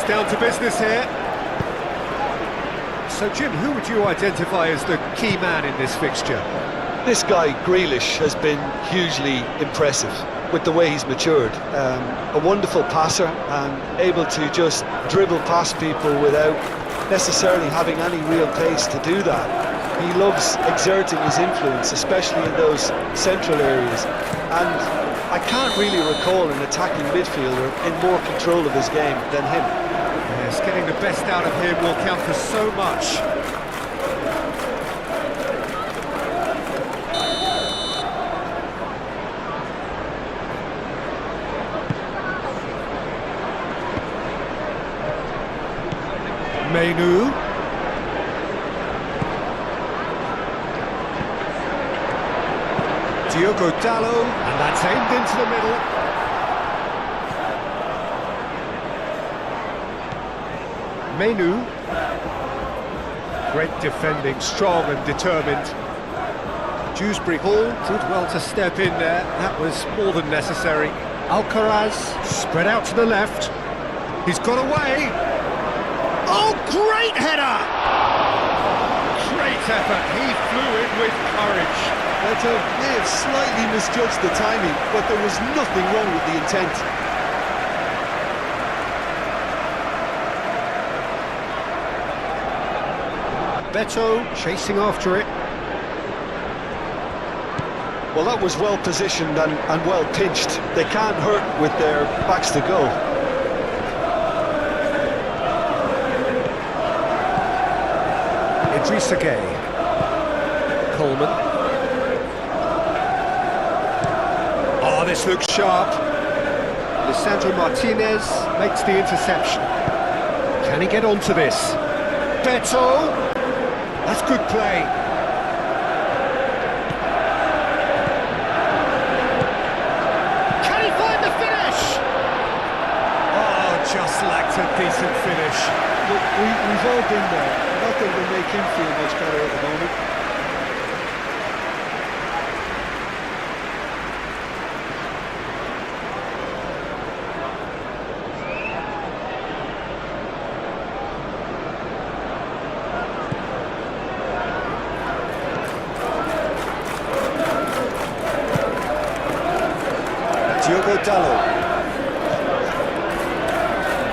It's down to business here. So, Jim, who would you identify as the key man in this fixture? This guy, Grealish, has been hugely impressive with the way he's matured. A wonderful passer and able to just dribble past people without necessarily having any real pace to do that. He loves exerting his influence, especially in those central areas. And I can't really recall an attacking midfielder in more control of his game than him. Yes, getting the best out of him will count for so much. Menu. Diogo Dalot, and that's aimed into the middle. Menu. Great defending, strong and determined. Dewsbury Hall did well to step in there, that was more than necessary. Alcaraz, spread out to the left. He's got away. Oh, great header! Great effort, he flew in with courage. Beto may have slightly misjudged the timing, but there was nothing wrong with the intent. Beto chasing after it. Well, that was well positioned and well pinched. They can't hurt with their backs to goal. Idrissa Gueye. Coleman. Oh, this looks sharp. Lisandro Martinez makes the interception. Can he get onto this? Beto! That's good play. Can he find the finish? Oh, just lacked a decent finish. Look, we've all been there. Nothing will make him feel much better at the moment. Diogo Dalot.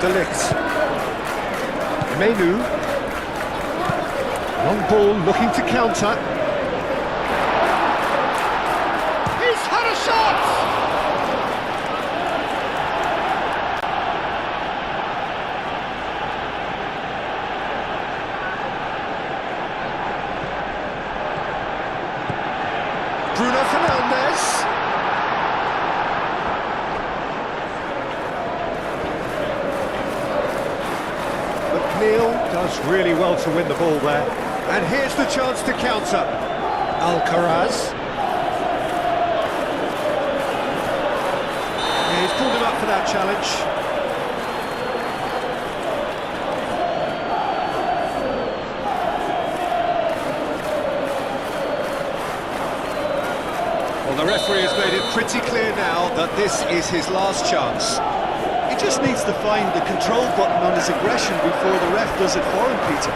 De Ligt. Menu. Long ball looking to counter. He's had a shot! Bruno Fernandes. Neil does really well to win the ball there. And here's the chance to counter. Alcaraz. Yeah, he's pulled him up for that challenge. Well, the referee has made it pretty clear now that this is his last chance. He just needs to find the control button on his aggression before the ref does it for him, Peter.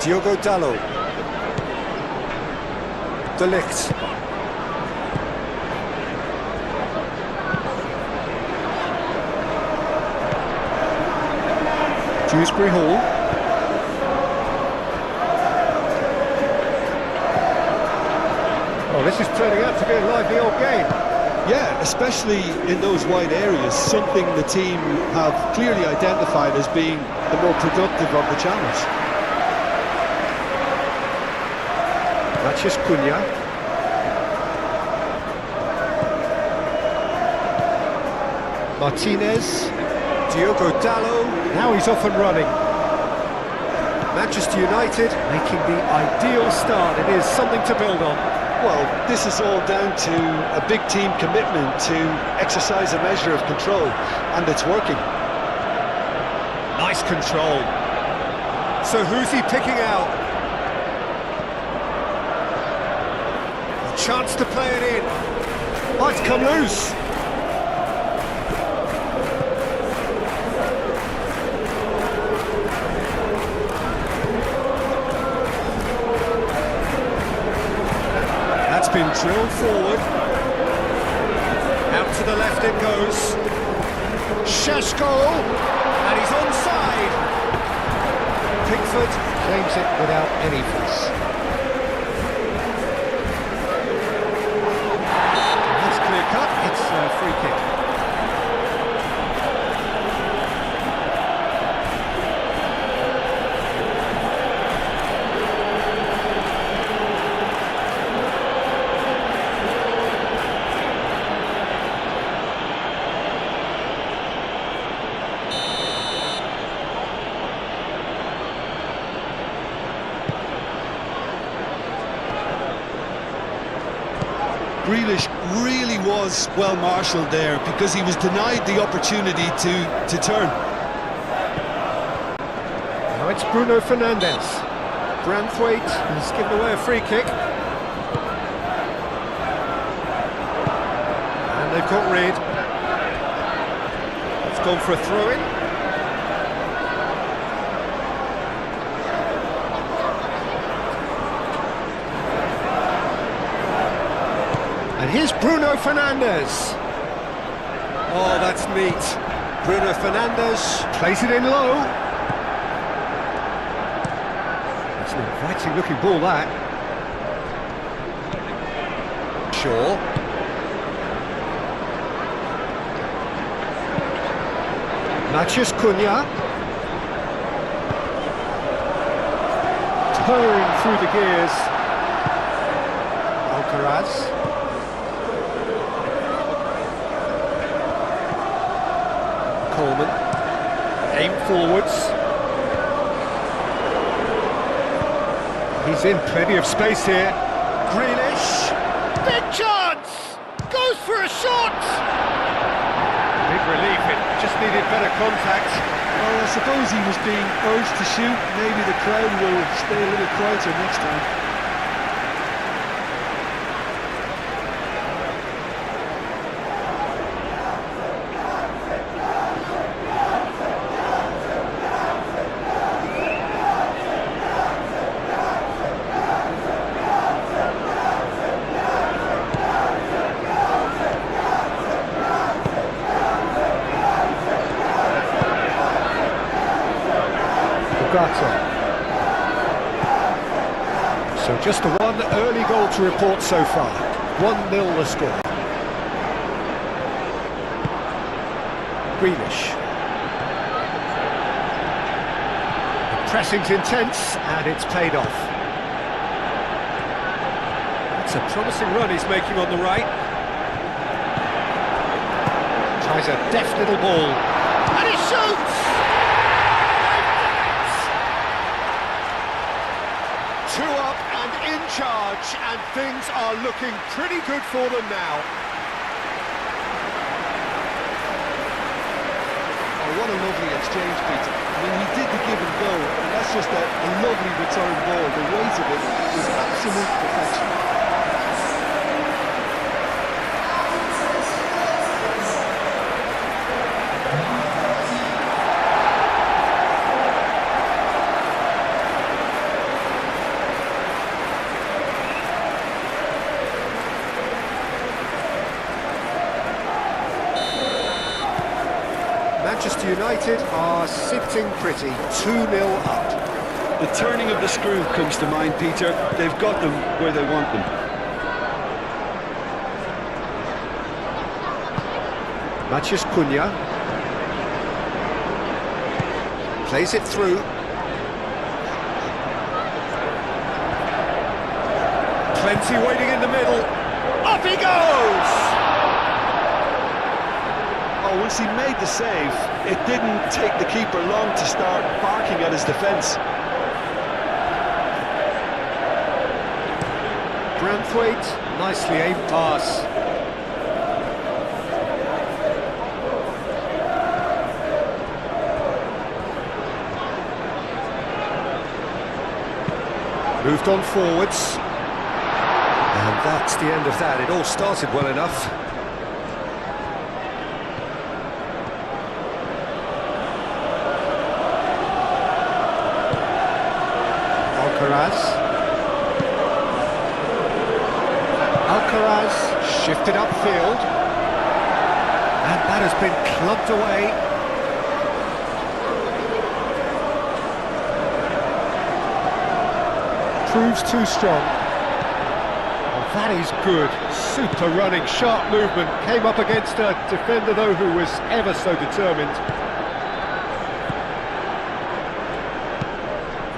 Diogo Dalot. De Ligt. Dewsbury Hall. Oh, this is turning out to be a lively old game. Yeah, especially in those wide areas, something the team have clearly identified as being the more productive of the channels. Mathias Cunha. Martinez. Diogo Dalot. Now he's off and running. Manchester United making the ideal start. It is something to build on. Well, this is all down to a big team commitment to exercise a measure of control, and it's working. Nice control. So who's he picking out? chance to play it in. Oh, it's come loose. That's been drilled forward. Out to the left it goes. Sheshko, and he's onside. Pickford claims it without any fuss. That's clear cut, it's a free kick. Grealish really was well marshalled there because he was denied the opportunity to turn. Now it's Bruno Fernandes. Branthwaite has given away a free kick. And they've got rid. It's gone for a throw-in. And here's Bruno Fernandes. Oh, that's neat. Bruno Fernandes plays it in low. It's an inviting looking ball, that. Shaw. Matheus Cunha. Purring through the gears. Alcaraz. Coleman, aim forwards. He's in plenty of space here. Grealish, big chance! Goes for a shot! Big relief, it just needed better contact. Well, I suppose he was being urged to shoot. Maybe the crowd will stay a little quieter next time. So just the one early goal to report so far. 1-0 the score. Grealish. The pressing's intense and it's paid off. It's a promising run he's making on the right. Tries a deft little ball. And he shoots! Two up and in charge, and things are looking pretty good for them now. Oh, what a lovely exchange, Peter. I mean, he did the give and go, and that's just a lovely return ball. The weight of it was absolute perfection. Manchester United are sitting pretty, 2-0 up. The turning of the screw comes to mind, Peter. They've got them where they want them. Matheus Cunha plays it through. Plenty waiting in the middle. Up he goes! Oh, once he made the save, it didn't take the keeper long to start barking at his defence. Branthwaite, nicely aimed pass. Moved on forwards. And That's the end of that. It all started well enough. Alcaraz shifted upfield, and that has been clubbed away. Proves too strong. Oh, that is good. Super running, sharp movement. Came up against a defender though who was ever so determined.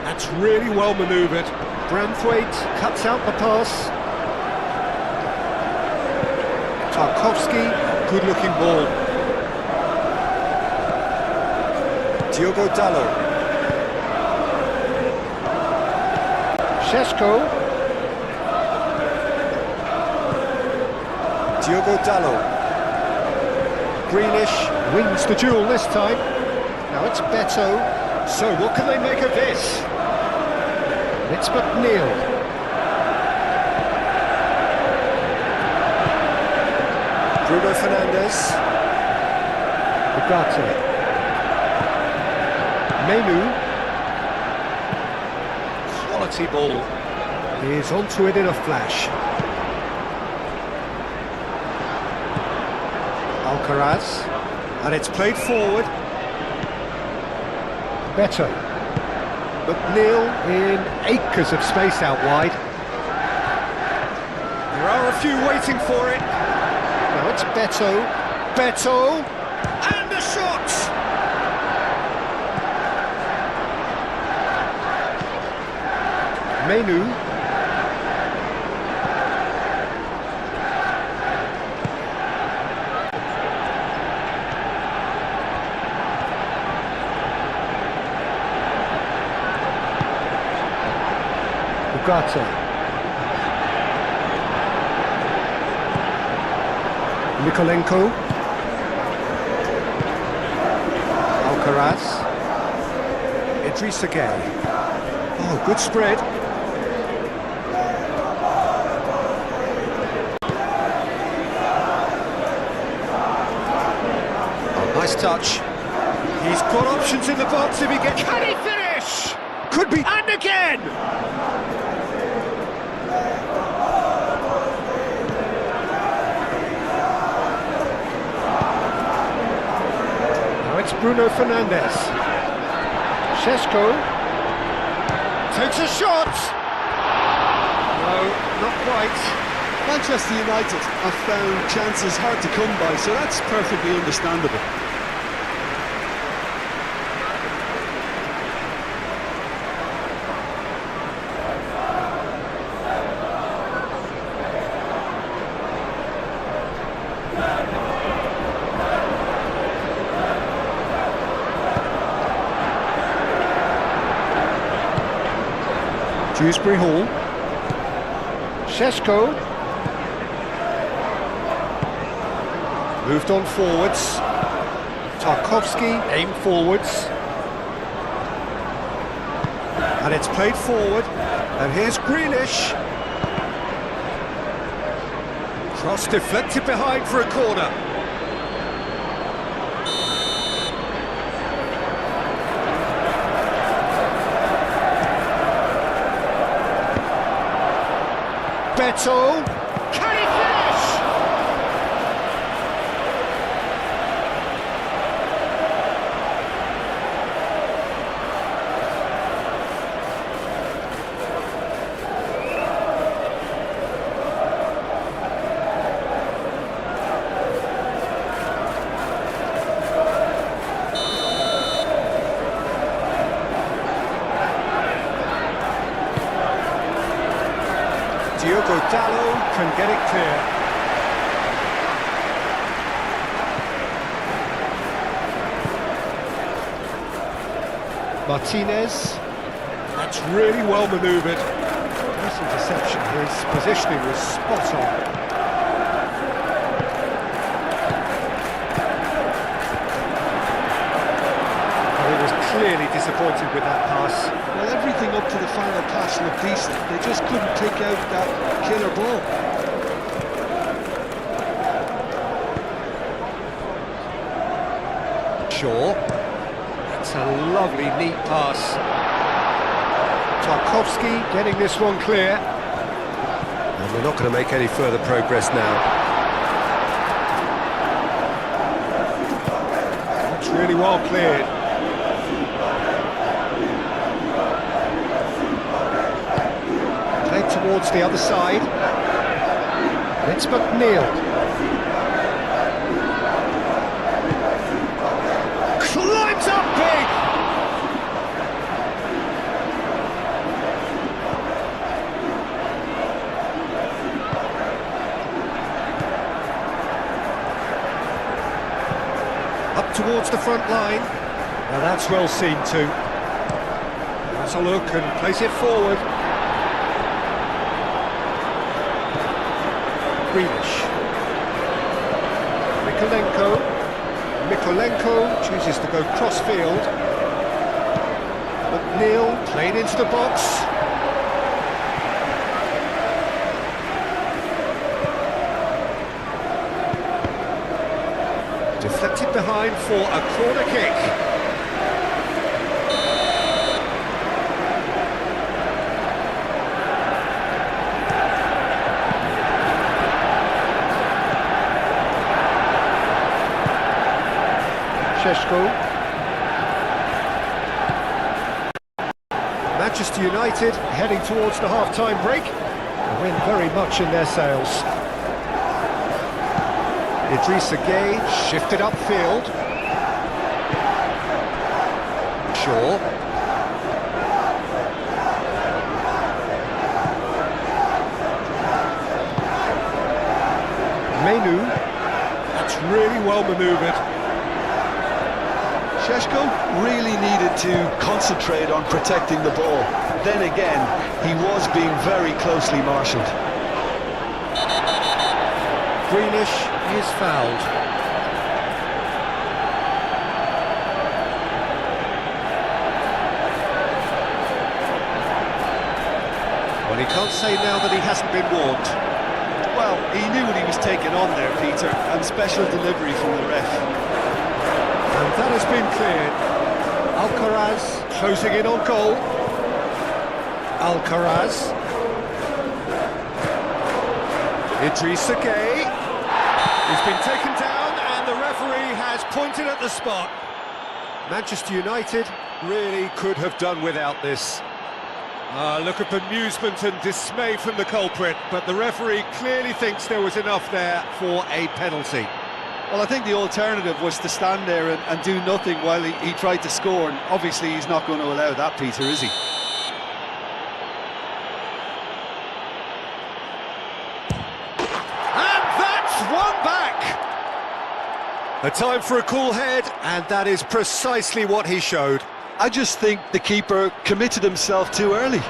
That's really well manoeuvred. Branthwaite cuts out the pass. Tarkowski, good-looking ball. Diogo Dalot. Šeško. Diogo Dalot. Grealish wins the duel this time. Now it's Beto. So what can they make of this? It's McNeil. Bruno Fernandes. Ugarte. Menu. Quality ball. He is onto it in a flash. Alcaraz. And it's played forward. Beto. McNeil in acres of space out wide. There are a few waiting for it. Now it's Beto. Beto! And a shot! Menu. Ugarte. Mikolenko. Alcaraz. Idrissa Gueye. Oh, good spread. Oh, nice touch. He's got options in the box if he gets... Can he finish? Could be... And again! It's Bruno Fernandes. Šeško takes a shot. No, not quite. Manchester United have found chances hard to come by, so that's perfectly understandable. Dewsbury Hall. Šeško. Moved on forwards. Tarkowski aimed forwards. And it's played forward. And here's Grealish. Cross deflected behind for a corner. Beto, can he finish? Diogo Dalot can get it clear. Martinez. That's really well manoeuvred. Nice interception. His positioning was spot on. Clearly disappointed with that pass. Well, everything up to the final pass looked decent. They just couldn't take out that killer ball. Shaw. That's a lovely, neat pass. Tarkowski getting this one clear. And they're not going to make any further progress now. It's really well cleared. Played towards the other side. It's McNeil. Climbs up big! Up towards the front line. Now that's well seen too. That's a look and plays it forward. Grealish. Mikolenko chooses to go cross-field. McNeil played into the box. Deflected behind for a corner kick. Manchester United heading towards the half-time break. The wind very much in their sails. Idrissa Gueye shifted upfield. Shaw. Menu. That's really well manoeuvred. Šeško really needed to concentrate on protecting the ball. Then again, he was being very closely marshalled. Grealish is fouled. Well, he can't say now that he hasn't been warned. Well, he knew what he was taking on there, Peter, and special delivery from the ref. And that has been cleared. Alcaraz closing in on goal. Alcaraz. Idrissa Gueye. He's been taken down and the referee has pointed at the spot. Manchester United really could have done without this. Look at bemusement and dismay from the culprit, but the referee clearly thinks there was enough there for a penalty. Well, I think the alternative was to stand there and do nothing while he tried to score, and obviously he's not going to allow that, Peter, is he? And that's one back! A time for a cool head, and that is precisely what he showed. I just think the keeper committed himself too early.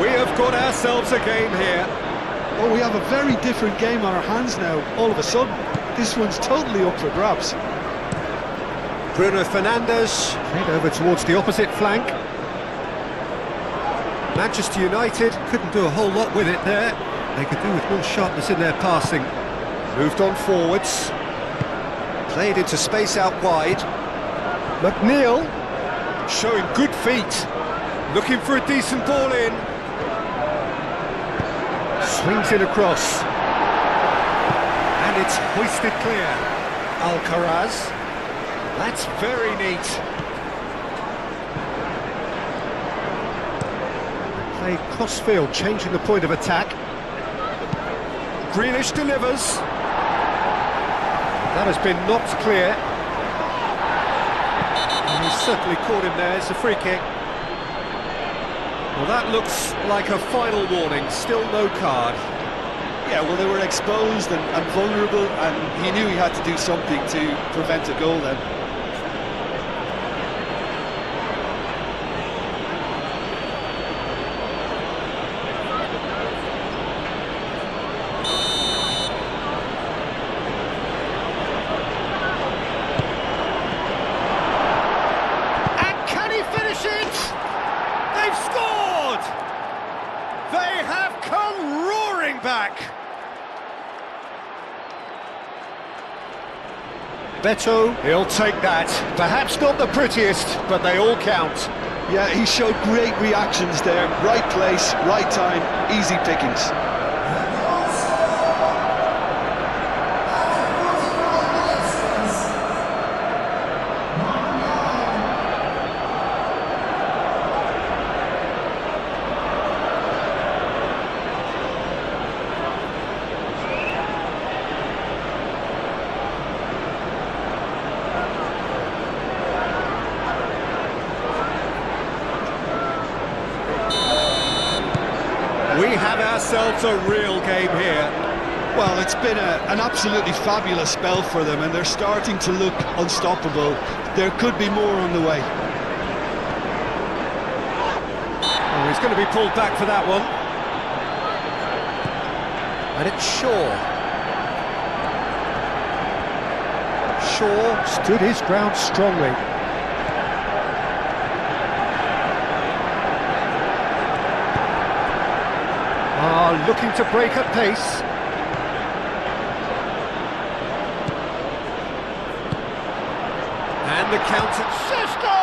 We have got ourselves a game here. Oh, we have a very different game on our hands now, all of a sudden. This one's totally up for grabs. Bruno Fernandes played over towards the opposite flank. Manchester United couldn't do a whole lot with it there. They could do with more sharpness in their passing. Moved on forwards. Played into space out wide. McNeil showing good feet. Looking for a decent ball in. Swings it across. And it's hoisted clear. Alcaraz. That's very neat. They play cross-field, changing the point of attack. Grealish delivers. That has been knocked clear. And he's certainly caught him there. It's a free kick. Well, that looks like a final warning, still no card. Yeah, well, they were exposed and vulnerable, and he knew he had to do something to prevent a goal then. back. Beto, he'll take that. Perhaps not the prettiest, but they all count. Yeah, he showed great reactions there. Right place, right time, easy pickings. We have ourselves a real game here. Well, it's been an absolutely fabulous spell for them, and they're starting to look unstoppable. There could be more on the way. Oh, he's going to be pulled back for that one. And it's Shaw. Shaw stood his ground strongly. Looking to break at pace. And the counter. Sesko!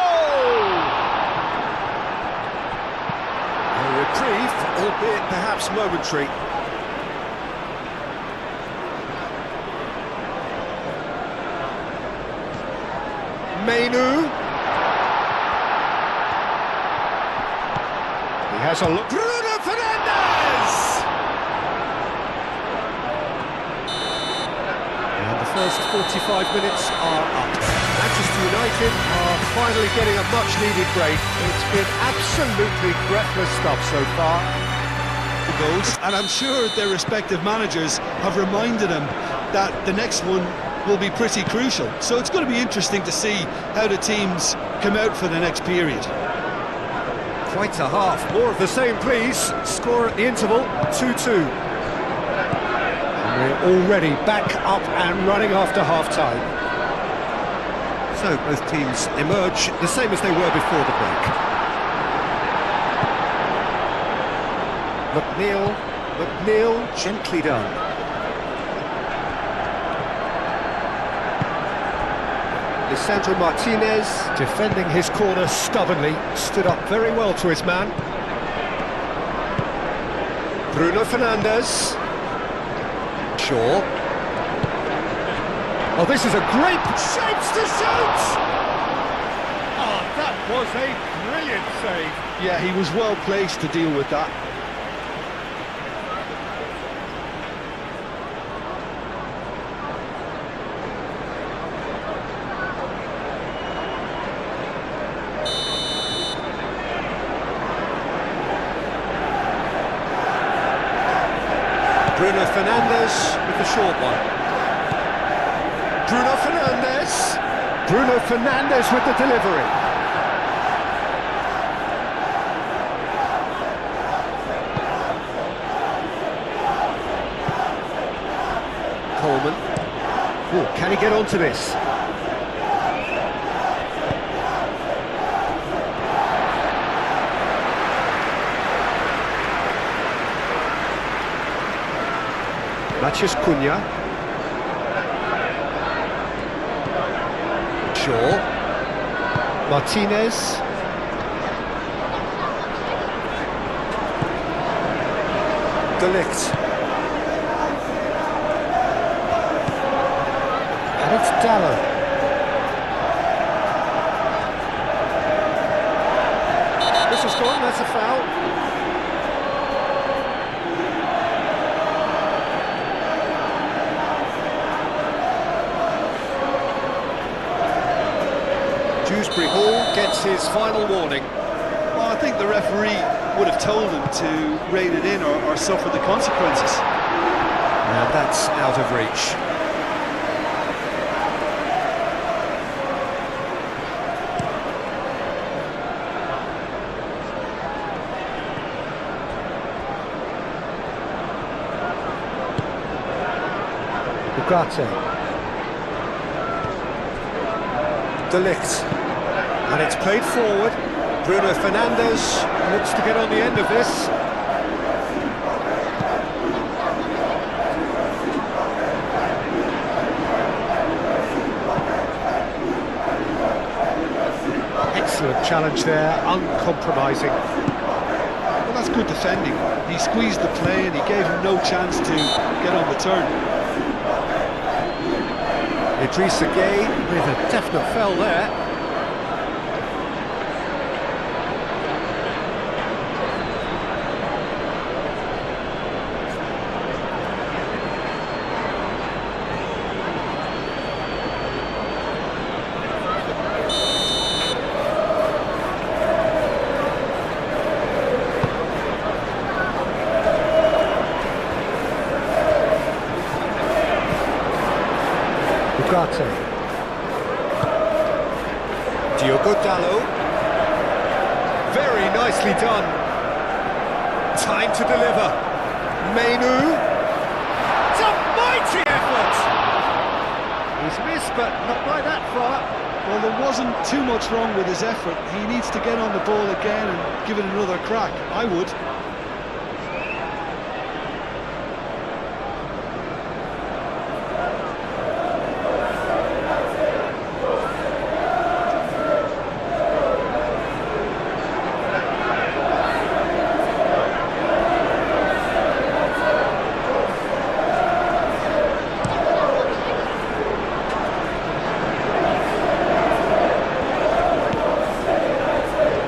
A reprieve, albeit perhaps momentary. Mainu. He has a look. Bruno Fernandes! And the first 45 minutes are up. Manchester United are finally getting a much-needed break. It's been absolutely breathless stuff so far. Goals, and I'm sure their respective managers have reminded them that the next one will be pretty crucial. So it's going to be interesting to see how the teams come out for the next period. Quite a half. More of the same, please. Score at the interval, 2-2. And we're already back up and running after half-time. So both teams emerge the same as they were before the break. McNeil, gently done. Lisandro Martinez, defending his corner stubbornly, stood up very well to his man. Bruno Fernandes. Shaw. Oh, this is a great chance to shoot! Oh, that was a brilliant save. Yeah, he was well placed to deal with that. Bruno Fernandes with the short one. Bruno Fernandes! Bruno Fernandes with the delivery. Coleman. Oh, can he get onto this? Matheus Cunha. Shaw. Martinez. De Ligt. And it's Dallo. This is gone, that's a foul. Dewsbury Hall gets his final warning. Well, I think the referee would have told him to rein it in or suffer the consequences. And that's out of reach. Ugarte. De Ligt. And it's played forward. Bruno Fernandes looks to get on the end of this. challenge there, uncompromising. Well, that's good defending. He squeezed the play and he gave him no chance to get on the turn. Idrissa Gueye with a definite fell there. Diogo Dalot. Very nicely done. Time to deliver. Mainu. It's a mighty effort! He's missed, but not by that far. Well, there wasn't too much wrong with his effort. He needs to get on the ball again and give it another crack. I would.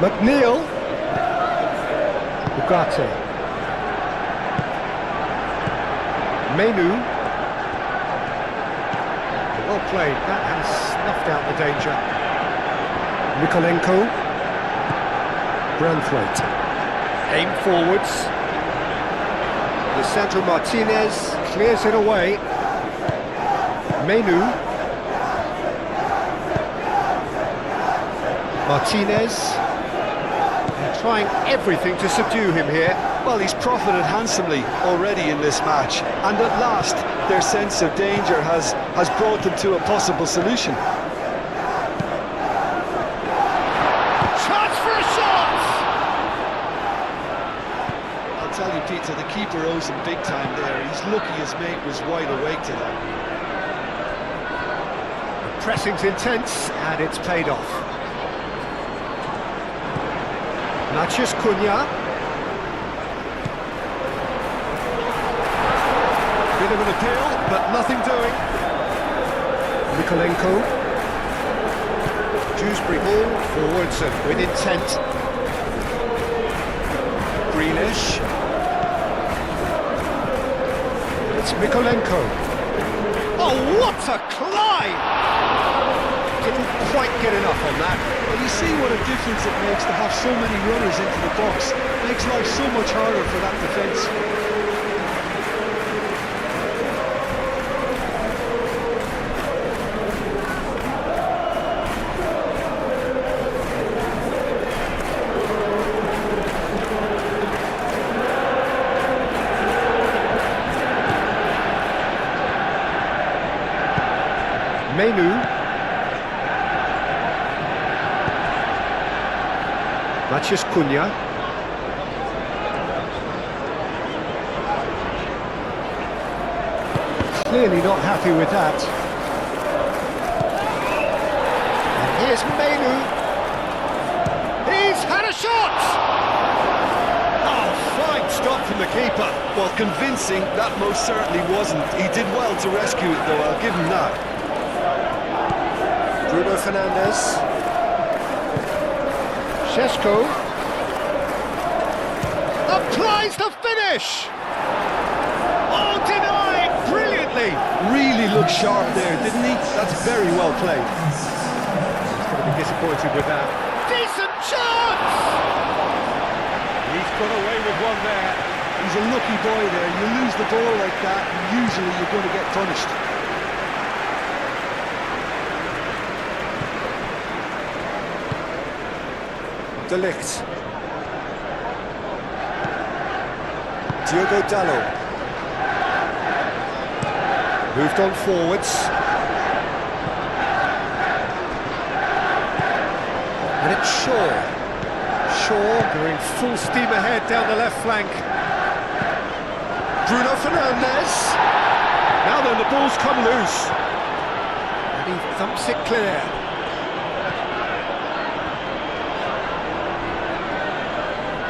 McNeil. Ugarte. Mainu. Well played, that has snuffed out the danger. Mykolenko. Branthwaite. Aim forwards. Lisandro Martinez clears it away. Mainu. Martinez. Trying everything to subdue him here. Well, he's profited handsomely already in this match, and at last their sense of danger has brought them to a possible solution. Chance for a shot! I'll tell you, Peter, the keeper owes him big time there. He's lucky his mate was wide awake to that. The pressing's intense, and it's paid off. Matheus Cunha. Bit of an appeal, but nothing doing. Mykolenko. Dewsbury Hall, forwards and with intent. Grealish. It's Mykolenko. Oh, what a climb! Didn't quite get enough on that. Well, you see what a difference it makes to have so many runners into the box. It makes life so much harder for that defence. Mainu. Matheus Cunha. Clearly not happy with that. And here's Mainu. He's had a shot! Oh, fine stop from the keeper. Well, convincing, that most certainly wasn't. He did well to rescue it, though, I'll give him that. Bruno Fernandes. Šeško applies the finish! Oh, denied brilliantly! Really looked sharp there, didn't he? That's very well played. He's going to be disappointed with that. Decent chance! He's got away with one there. He's a lucky boy there. You lose the ball like that, and usually you're going to get punished. De Ligt. Diogo Dalot. Moved on forwards. And it's Shaw. Shaw going full steam ahead down the left flank. Bruno Fernandes. Now then, the ball's come loose. And he thumps it clear.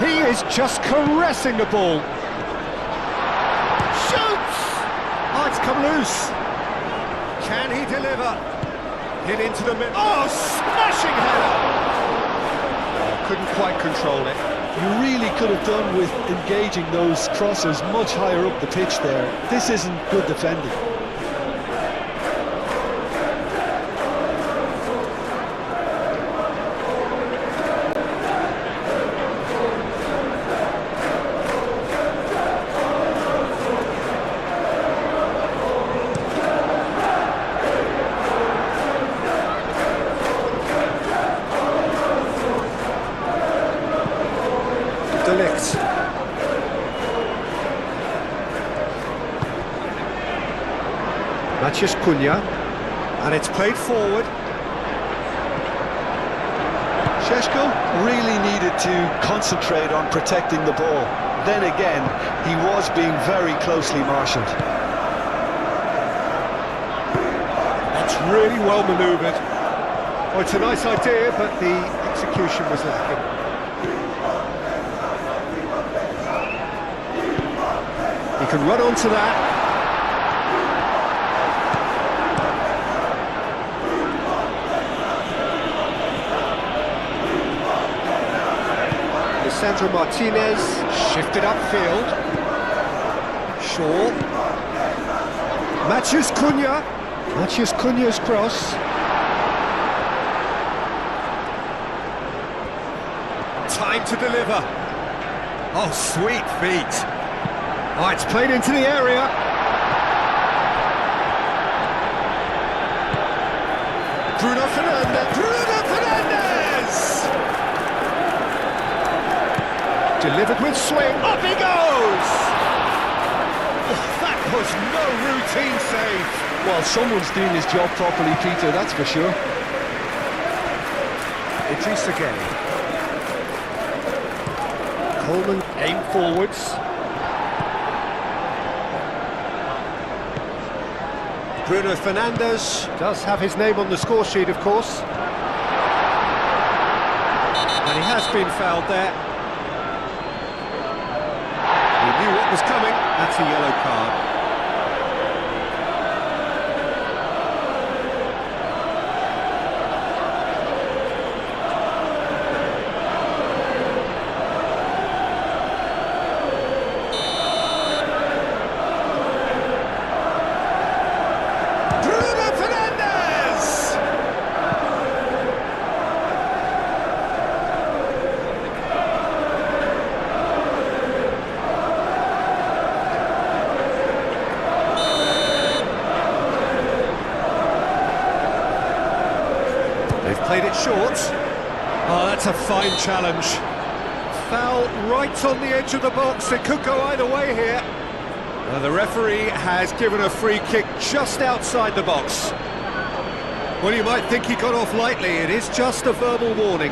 He is just caressing the ball. Shoots! Oh, it's come loose. Can he deliver? Hit into the middle. Oh, smashing header! Oh, couldn't quite control it. You really could have done with engaging those crosses much higher up the pitch there. This isn't good defending. Mathias Cunha, and it's played forward. Šeško really needed to concentrate on protecting the ball. Then again, he was being very closely marshalled. That's really well manoeuvred. Oh, it's a nice idea, but the execution was lacking. He can run onto that. Sandro Martinez shifted upfield. Shaw. Mathias Cunha. Mathias Cunha's cross. Time to deliver. Oh, sweet feet. Oh, it's played into the area. Bruno Fernandes. Bruno Fernandes! Delivered with swing, up he goes! Oh, that was no routine save. Well, someone's doing his job properly, Peter, that's for sure. Idris again. Coleman aim forwards. Bruno Fernandes does have his name on the score sheet, of course. And he has been fouled there. Knew what was coming. That's a yellow card. Bruno Fernandes! Played it short. Oh, that's a fine challenge. Foul right on the edge of the box. It could go either way here. Well, the referee has given a free kick just outside the box. Well, you might think he got off lightly. It is just a verbal warning.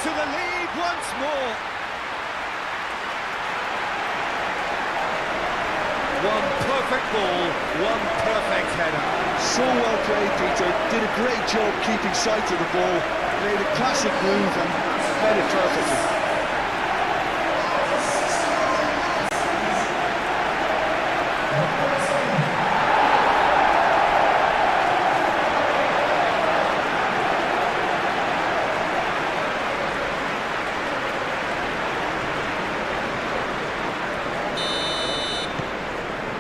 To the lead once more. One perfect ball, one perfect header. So well played, Peter. Did a great job keeping sight of the ball. Made a classic move and fed it perfectly.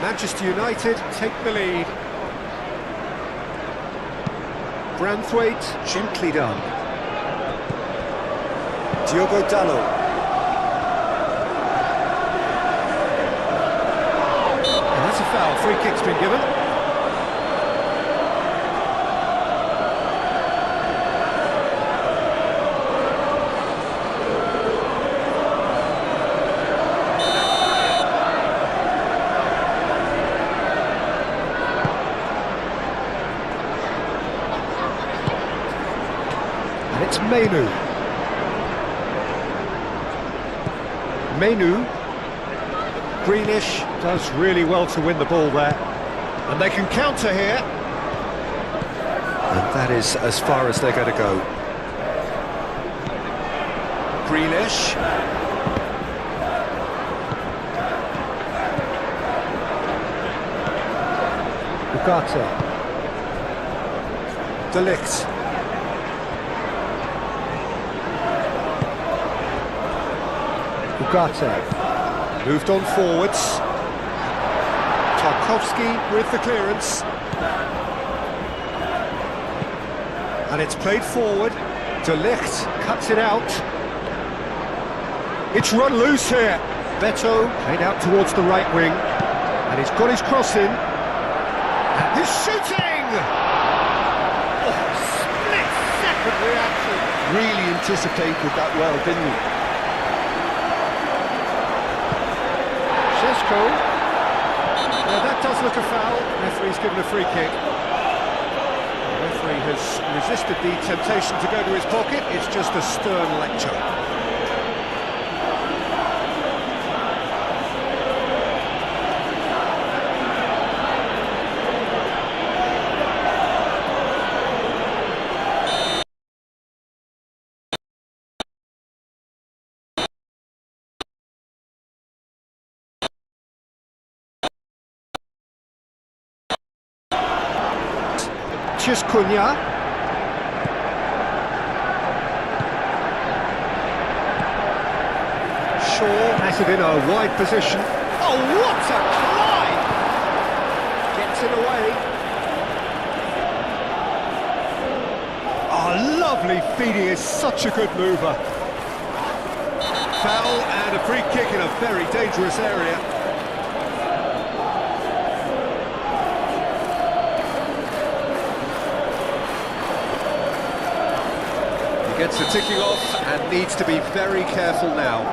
Manchester United take the lead. Branthwaite, gently done. Diogo Dalot. And that's a foul. Free kick's been given. It's Menu. Menu. Greenish does really well to win the ball there. And they can counter here. And that is as far as they're going to go. Greenish. Ugarte. De Ligt. Ugarte. Moved on forwards. Tarkowski with the clearance. And it's played forward. De Ligt cuts it out. It's run loose here. Beto played out towards the right wing. And he's got his cross in. And he's shooting! Oh, split-second reaction. Really anticipated that well, didn't he? Šeško. Now that does look a foul. Referee's given a free kick. The referee has resisted the temptation to go to his pocket. It's just a stern lecture. Cunha. Shaw has it in a wide position. Oh, what a climb! Gets it away. Oh, lovely feed. He is such a good mover. Foul and a free kick in a very dangerous area. Gets the ticking off and needs to be very careful now.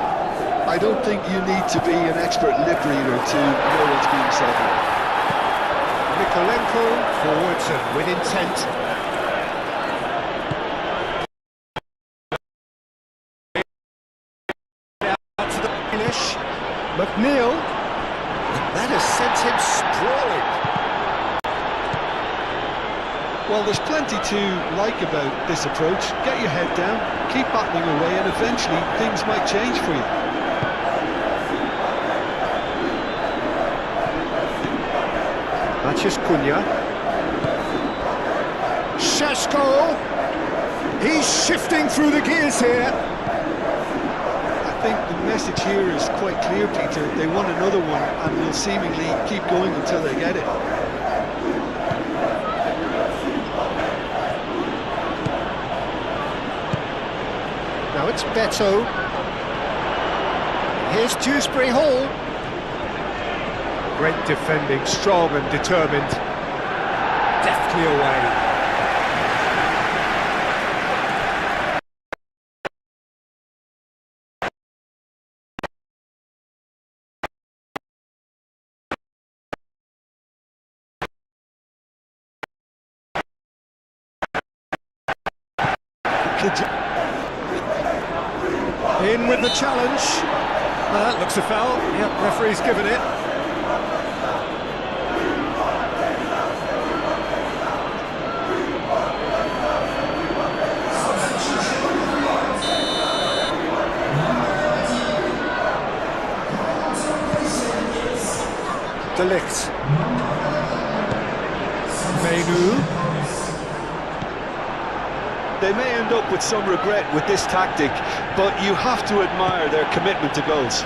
I don't think you need to be an expert lip reader to know what's being said here. Mikolenko forwards and with intent. Out to the finish. McNeil. And that has sent him sprawling. Well, there's plenty to like about this approach. Get your head down, keep battling away, and eventually things might change for you. Matches Cunha. Šeško. He's shifting through the gears here. I think the message here is quite clear, Peter. They want another one and will seemingly keep going until they get it. Now it's Beto. Here's Dewsbury Hall. Great defending, strong and determined. Deftly away. In with the challenge. That looks a foul. Yep, referee's given it. De Ligt. Menu. They may end up with some regret with this tactic, but you have to admire their commitment to goals.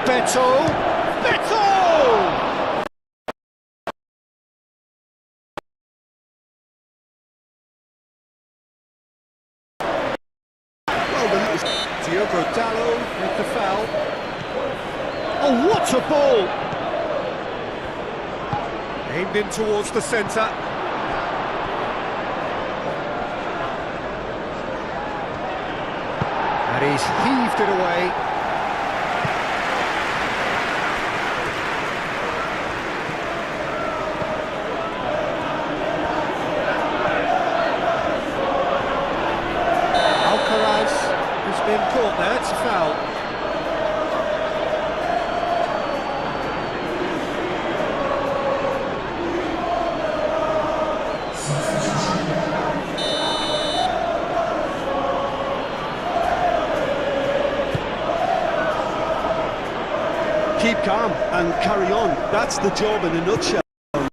Beto! Beto! Well, Diogo Dallo with the foul. Oh, what a ball! Aimed in towards the centre. And he's heaved it away. that's a foul. Keep calm and carry on. That's the job in a nutshell now.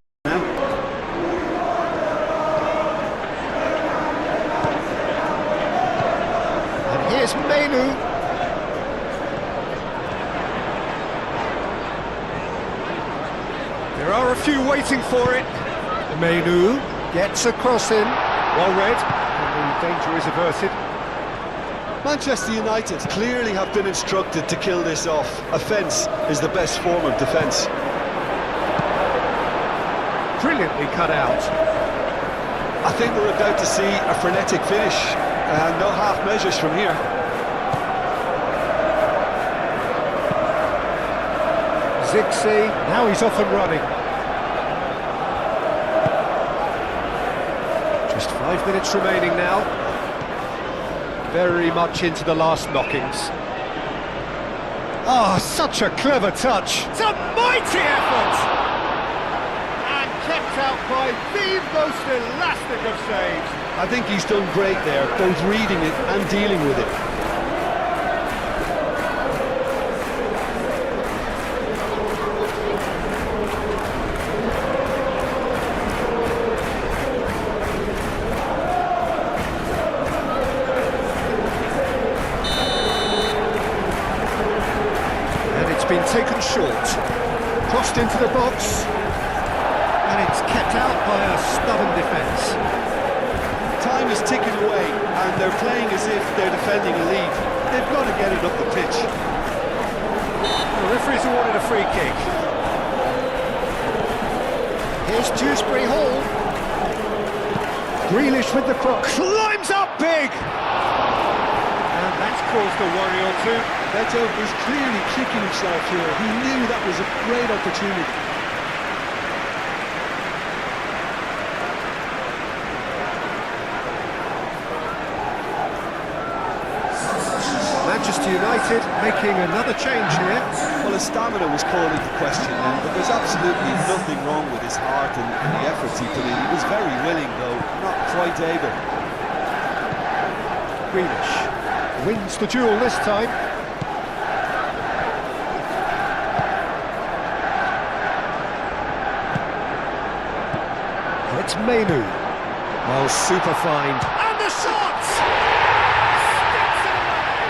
And here's Menu. There are a few waiting for it. Menu gets a cross in. Well read. And the danger is averted. Manchester United clearly have been instructed to kill this off. Offence is the best form of defence. Brilliantly cut out. I think we're about to see a frenetic finish. No half measures from here. Zixi, now he's off and running. Just 5 minutes remaining now. Very much into the last knockings. Oh, such a clever touch. It's a mighty effort! And kept out by the most elastic of saves. I think he's done great there, both reading it and dealing with it. Been taken short, crossed into the box, and it's kept out by a stubborn defence. Time is ticking away, and they're playing as if they're defending a lead. They've got to get it up the pitch. The referee's awarded a free kick. Here's Dewsbury Hall. Grealish with the cross, climbs up big! And that's caused a worry or two. Beto is clearly kicking himself here. He knew that was a great opportunity. Manchester United making another change here. Well, his stamina was called into question then, but there's absolutely nothing wrong with his heart and the efforts he put in. He was very willing, though, not quite able. Grealish wins the duel this time. It's Menu. Oh, super find. And the shot! Sticks it away!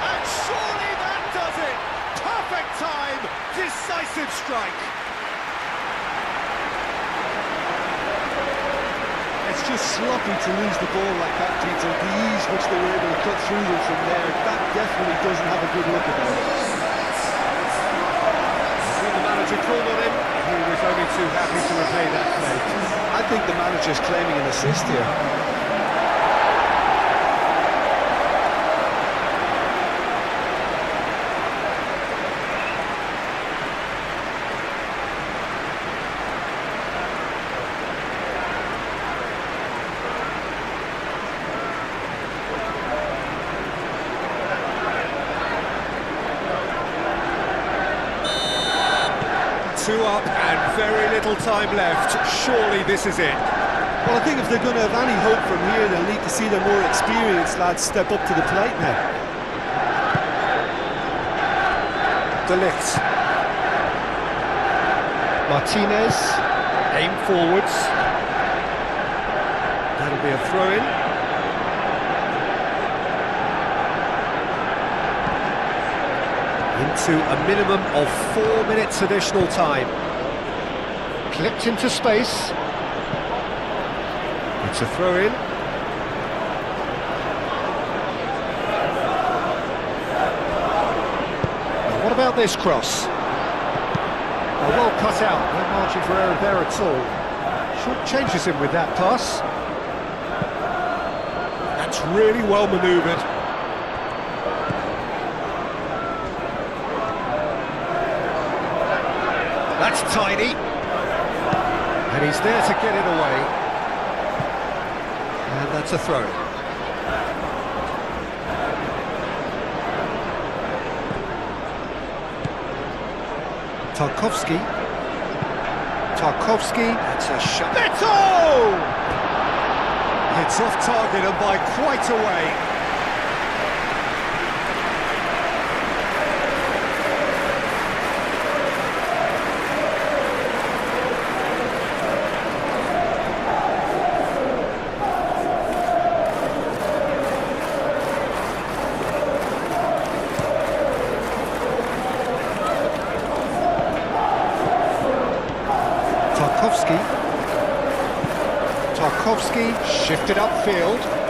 And surely that does it! Perfect time, decisive strike. It's just sloppy to lose the ball like that, Peter. The ease which they were able to cut through them from there, that definitely doesn't have a good look about it. When the manager called on him, he was only too happy to repay that fate. I think the manager's claiming an assist here. Two up and very little time left. Surely this is it. Well, I think if they're going to have any hope from here, they'll need to see the more experienced lads step up to the plate now. De Ligt. Martinez. Aim forwards. That'll be a throw-in. Into a minimum of 4 minutes additional time. Clipped into space. It's a throw-in. What about this cross? Well cut out, no margin for error there at all. Short changes him with that pass. That's really well manoeuvred. That's tiny. And he's there to get it away. And that's a throw. Tarkowski. Tarkowski. That's a shot. Beto! It's off target and by quite a way. Tarkowski shifted upfield.